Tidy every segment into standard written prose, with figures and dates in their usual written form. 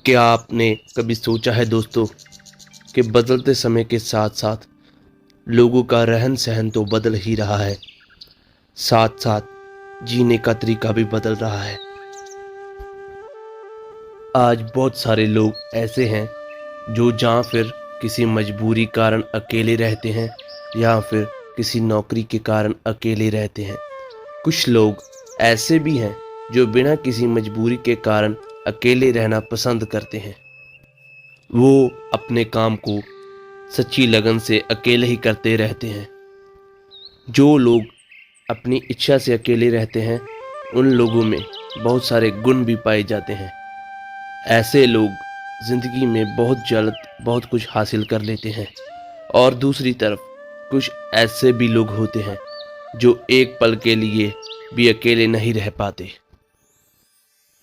क्या आपने कभी सोचा है दोस्तों कि बदलते समय के साथ साथ लोगों का रहन सहन तो बदल ही रहा है, साथ साथ जीने का तरीका भी बदल रहा है। आज बहुत सारे लोग ऐसे हैं जो जहाँ फिर किसी मजबूरी कारण अकेले रहते हैं या फिर किसी नौकरी के कारण अकेले रहते हैं। कुछ लोग ऐसे भी हैं जो बिना किसी मजबूरी के कारण अकेले रहना पसंद करते हैं। वो अपने काम को सच्ची लगन से अकेले ही करते रहते हैं। जो लोग अपनी इच्छा से अकेले रहते हैं उन लोगों में बहुत सारे गुण भी पाए जाते हैं। ऐसे लोग जिंदगी में बहुत जल्द बहुत कुछ हासिल कर लेते हैं और दूसरी तरफ कुछ ऐसे भी लोग होते हैं जो एक पल के लिए भी अकेले नहीं रह पाते।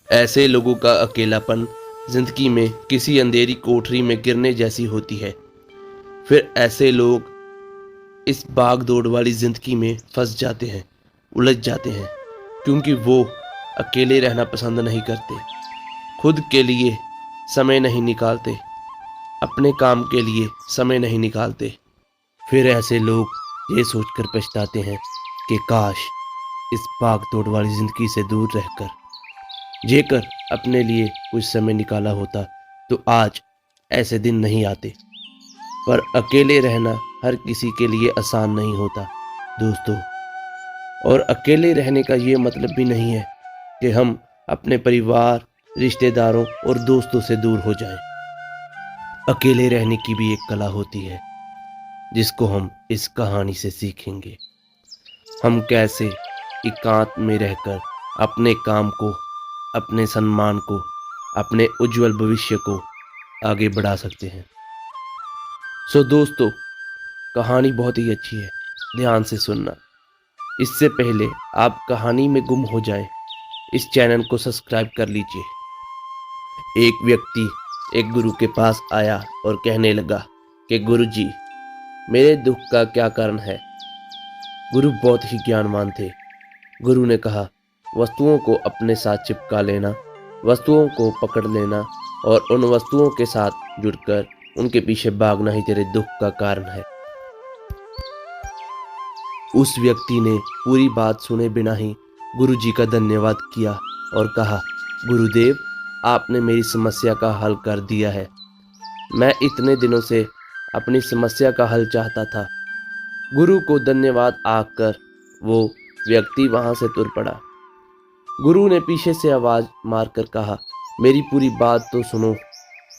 ऐसे लोगों का अकेलापन जिंदगी में किसी अंधेरी कोठरी में गिरने जैसी होती है। फिर ऐसे लोग इस भाग दौड़ वाली जिंदगी में फंस जाते हैं, उलझ जाते हैं, क्योंकि वो अकेले रहना पसंद नहीं करते, खुद के लिए समय नहीं निकालते, अपने काम के लिए समय नहीं निकालते। फिर ऐसे लोग ये सोचकर पछताते हैं कि काश इस भाग दौड़ वाली जिंदगी से दूर रहकर जेकर अपने लिए कुछ समय निकाला होता तो आज ऐसे दिन नहीं आते। पर अकेले रहना हर किसी के लिए आसान नहीं होता दोस्तों। और अकेले रहने का ये मतलब भी नहीं है कि हम अपने परिवार, रिश्तेदारों और दोस्तों से दूर हो जाएं। अकेले रहने की भी एक कला होती है जिसको हम इस कहानी से सीखेंगे। हम कैसे एकांत में रहकर अपने काम को, अपने सम्मान को, अपने उज्जवल भविष्य को आगे बढ़ा सकते हैं। सो दोस्तों, कहानी बहुत ही अच्छी है, ध्यान से सुनना। इससे पहले आप कहानी में गुम हो जाएं, इस चैनल को सब्सक्राइब कर लीजिए। एक व्यक्ति एक गुरु के पास आया और कहने लगा कि गुरुजी, मेरे दुख का क्या कारण है। गुरु बहुत ही ज्ञानवान थे। गुरु ने कहा, वस्तुओं को अपने साथ चिपका लेना, वस्तुओं को पकड़ लेना और उन वस्तुओं के साथ जुड़कर उनके पीछे भागना ही तेरे दुख का कारण है। उस व्यक्ति ने पूरी बात सुने बिना ही गुरुजी का धन्यवाद किया और कहा, गुरुदेव, आपने मेरी समस्या का हल कर दिया है। मैं इतने दिनों से अपनी समस्या का हल चाहता था। गुरु को धन्यवाद आकर वो व्यक्ति वहां से तुर पड़ा। गुरु ने पीछे से आवाज मारकर कहा, मेरी पूरी बात तो सुनो।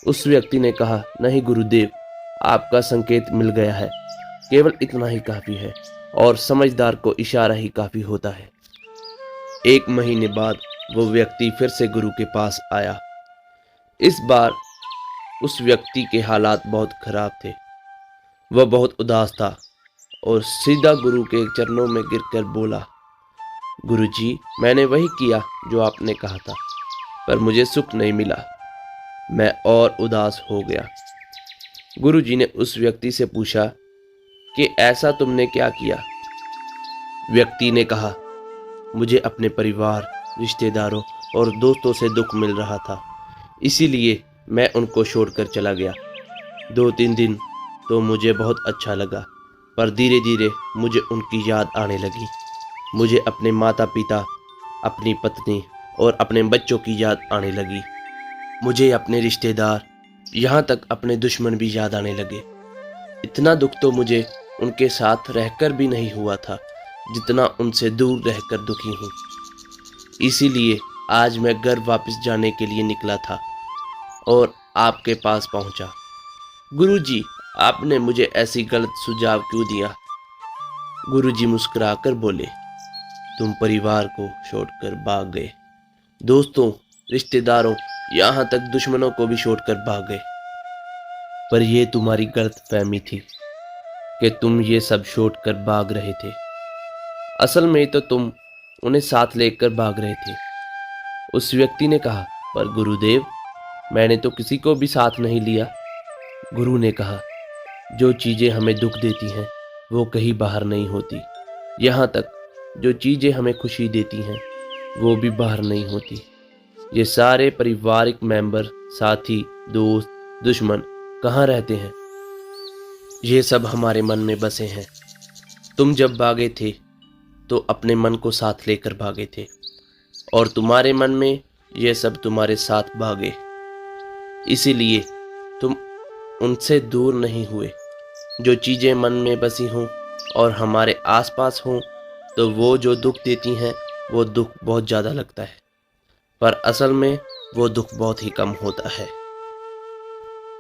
उस व्यक्ति ने कहा, नहीं गुरुदेव, आपका संकेत मिल गया है, केवल इतना ही काफी है और समझदार को इशारा ही काफी होता है। 1 महीने बाद वो व्यक्ति फिर से गुरु के पास आया। इस बार उस व्यक्ति के हालात बहुत खराब थे। वह बहुत उदास था और सीधा गुरु के चरणों में गिरकर बोला, गुरुजी, मैंने वही किया जो आपने कहा था, पर मुझे सुख नहीं मिला। मैं और उदास हो गया। गुरुजी ने उस व्यक्ति से पूछा कि ऐसा तुमने क्या किया। व्यक्ति ने कहा, मुझे अपने परिवार, रिश्तेदारों और दोस्तों से दुख मिल रहा था, इसीलिए मैं उनको छोड़कर चला गया। 2-3 दिन तो मुझे बहुत अच्छा लगा, पर धीरे धीरे मुझे उनकी याद आने लगी। मुझे अपने माता पिता, अपनी पत्नी और अपने बच्चों की याद आने लगी। मुझे अपने रिश्तेदार, यहाँ तक अपने दुश्मन भी याद आने लगे। इतना दुख तो मुझे उनके साथ रहकर भी नहीं हुआ था जितना उनसे दूर रहकर दुखी हूँ। इसीलिए आज मैं घर वापस जाने के लिए निकला था और आपके पास पहुँचा। गुरुजी, आपने मुझे ऐसी गलत सुझाव क्यों दिया। गुरुजी मुस्कुराकर बोले, तुम परिवार को छोड़कर भाग गए, दोस्तों, रिश्तेदारों, यहाँ तक दुश्मनों को भी छोड़कर भाग गए। पर यह तुम्हारी गलतफहमी थी कि तुम ये सब छोड़कर भाग रहे थे। असल में तो तुम उन्हें साथ लेकर भाग रहे थे। उस व्यक्ति ने कहा, पर गुरुदेव, मैंने तो किसी को भी साथ नहीं लिया। गुरु ने कहा, जो चीज़ें हमें दुख देती हैं वो कहीं बाहर नहीं होती। यहाँ तक जो चीज़ें हमें खुशी देती हैं वो भी बाहर नहीं होती। ये सारे पारिवारिक मेंबर, साथी, दोस्त, दुश्मन कहाँ रहते हैं? ये सब हमारे मन में बसे हैं। तुम जब भागे थे तो अपने मन को साथ लेकर भागे थे, और तुम्हारे मन में ये सब तुम्हारे साथ भागे। इसीलिए तुम उनसे दूर नहीं हुए। जो चीज़ें मन में बसी हों और हमारे आसपास हों, तो वो जो दुख देती हैं वो दुख बहुत ज़्यादा लगता है, पर असल में वो दुख बहुत ही कम होता है।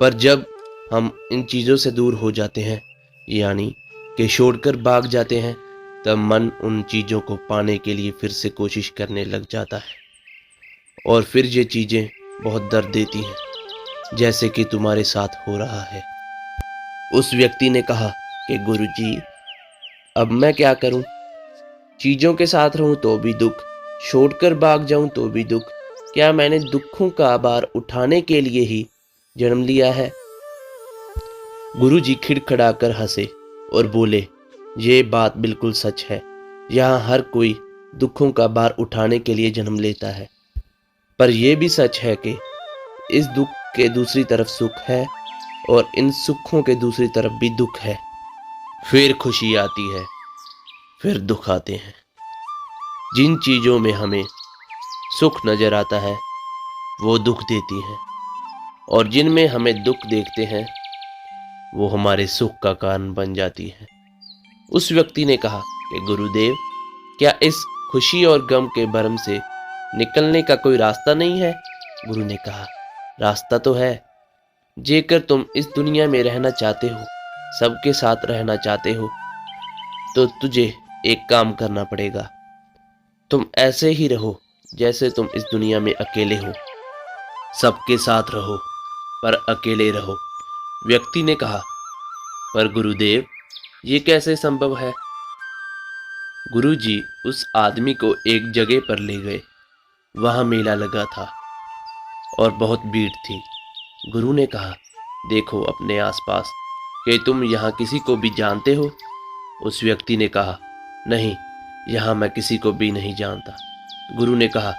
पर जब हम इन चीज़ों से दूर हो जाते हैं, यानी कि छोड़कर भाग जाते हैं, तब मन उन चीज़ों को पाने के लिए फिर से कोशिश करने लग जाता है, और फिर ये चीज़ें बहुत दर्द देती हैं, जैसे कि तुम्हारे साथ हो रहा है। उस व्यक्ति ने कहा कि गुरुजी, अब मैं क्या करूं? चीज़ों के साथ रहूं तो भी दुख, छोड़कर भाग जाऊं तो भी दुख। क्या मैंने दुखों का भार उठाने के लिए ही जन्म लिया है? गुरुजी खिड़खड़ाकर हंसे और बोले, ये बात बिल्कुल सच है। यहाँ हर कोई दुखों का भार उठाने के लिए जन्म लेता है, पर यह भी सच है कि इस दुख के दूसरी तरफ सुख है, और इन सुखों के दूसरी तरफ भी दुख है। फिर खुशी आती है, फिर दुख आते हैं। जिन चीज़ों में हमें सुख नजर आता है वो दुख देती हैं, और जिनमें हमें दुख देखते हैं वो हमारे सुख का कारण बन जाती है। उस व्यक्ति ने कहा कि गुरुदेव, क्या इस खुशी और गम के भरम से निकलने का कोई रास्ता नहीं है? गुरु ने कहा, रास्ता तो है। जेकर तुम इस दुनिया में रहना चाहते हो, सबके साथ रहना चाहते हो, तो तुझे एक काम करना पड़ेगा। तुम ऐसे ही रहो जैसे तुम इस दुनिया में अकेले हो। सबके साथ रहो पर अकेले रहो। व्यक्ति ने कहा, पर गुरुदेव, ये कैसे संभव है? गुरुजी उस आदमी को एक जगह पर ले गए। वहां मेला लगा था और बहुत भीड़ थी। गुरु ने कहा, देखो अपने आसपास, कि तुम यहाँ किसी को भी जानते हो? उस व्यक्ति ने कहा, नहीं, यहाँ मैं किसी को भी नहीं जानता। गुरु ने कहा,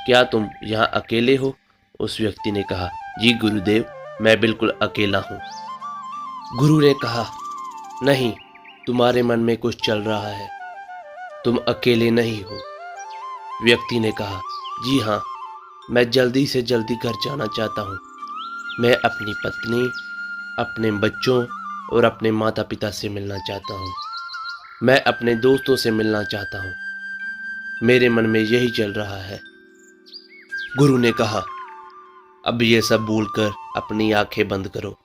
क्या तुम यहाँ अकेले हो? उस व्यक्ति ने कहा, जी गुरुदेव, मैं बिल्कुल अकेला हूँ। गुरु ने कहा, नहीं, तुम्हारे मन में कुछ चल रहा है, तुम अकेले नहीं हो। व्यक्ति ने कहा, जी हाँ, मैं जल्दी से जल्दी घर जाना चाहता हूँ। मैं अपनी पत्नी, अपने बच्चों और अपने माता पिता से मिलना चाहता हूँ। मैं अपने दोस्तों से मिलना चाहता हूँ। मेरे मन में यही चल रहा है। गुरु ने कहा, अब ये सब भूलकर अपनी आंखें बंद करो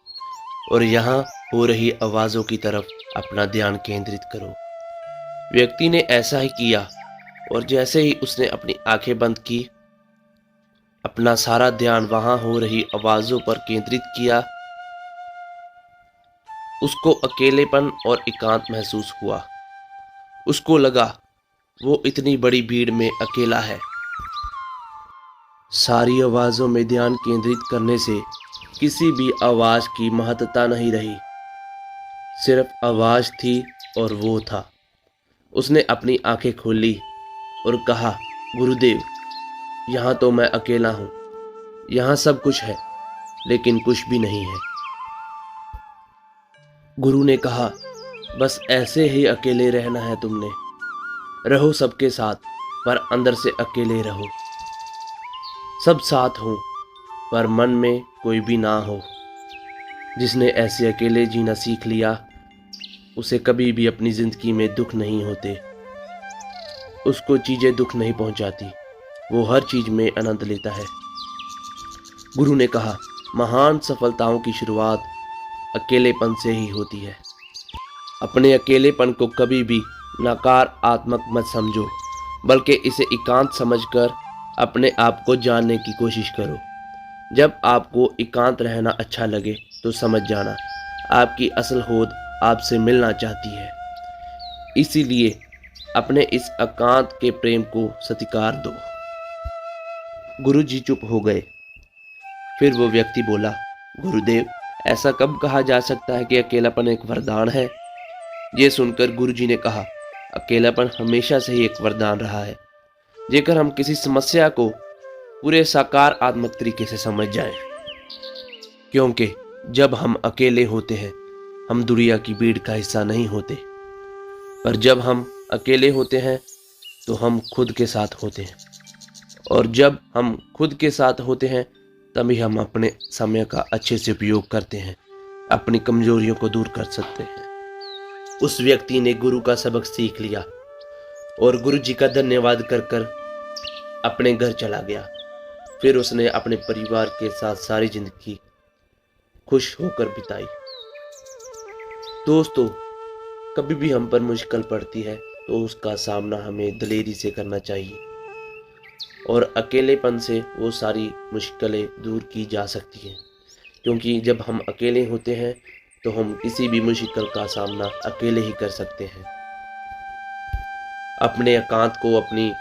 और यहाँ हो रही आवाज़ों की तरफ अपना ध्यान केंद्रित करो। व्यक्ति ने ऐसा ही किया, और जैसे ही उसने अपनी आंखें बंद की, अपना सारा ध्यान वहां हो रही आवाज़ों पर केंद्रित किया, उसको अकेलेपन और एकांत महसूस हुआ। उसको लगा वो इतनी बड़ी भीड़ में अकेला है। सारी आवाज़ों में ध्यान केंद्रित करने से किसी भी आवाज़ की महत्ता नहीं रही, सिर्फ आवाज़ थी और वो था। उसने अपनी आंखें खोली और कहा, गुरुदेव, यहाँ तो मैं अकेला हूँ। यहाँ सब कुछ है लेकिन कुछ भी नहीं है। गुरु ने कहा, बस ऐसे ही अकेले रहना है तुमने। रहो सबके साथ पर अंदर से अकेले रहो। सब साथ हो पर मन में कोई भी ना हो। जिसने ऐसे अकेले जीना सीख लिया, उसे कभी भी अपनी जिंदगी में दुख नहीं होते। उसको चीजें दुख नहीं पहुंचाती, वो हर चीज में आनंद लेता है। गुरु ने कहा, महान सफलताओं की शुरुआत अकेलेपन से ही होती है। अपने अकेलेपन को कभी भी नकारात्मक मत समझो, बल्कि इसे एकांत समझकर अपने आप को जानने की कोशिश करो। जब आपको एकांत रहना अच्छा लगे तो समझ जाना, आपकी असल होद आपसे मिलना चाहती है। इसीलिए अपने इस एकांत के प्रेम को सत्कार दो। गुरुजी चुप हो गए। फिर वो व्यक्ति बोला, गुरुदेव, ऐसा कब कहा जा सकता है कि अकेलापन एक वरदान है? ये सुनकर गुरुजी ने कहा, अकेलापन हमेशा से ही एक वरदान रहा है। जेकर हम किसी समस्या को पूरे सकारात्मक तरीके से समझ जाएं। क्योंकि जब हम अकेले होते हैं हम दुनिया की भीड़ का हिस्सा नहीं होते, पर जब हम अकेले होते हैं तो हम खुद के साथ होते हैं, और जब हम खुद के साथ होते हैं तभी हम अपने समय का अच्छे से उपयोग करते हैं, अपनी कमजोरियों को दूर कर सकते हैं। उस व्यक्ति ने गुरु का सबक सीख लिया और गुरु जी का धन्यवाद कर कर अपने घर चला गया। फिर उसने अपने परिवार के साथ सारी जिंदगी खुश होकर बिताई। दोस्तों, कभी भी हम पर मुश्किल पड़ती है तो उसका सामना हमें दिलेरी से करना चाहिए, और अकेलेपन से वो सारी मुश्किलें दूर की जा सकती हैं। क्योंकि जब हम अकेले होते हैं तो हम किसी भी मुश्किल का सामना अकेले ही कर सकते हैं। अपने एकांत को अपनी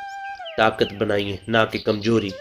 ताकत बनाइए, ना कि कमजोरी।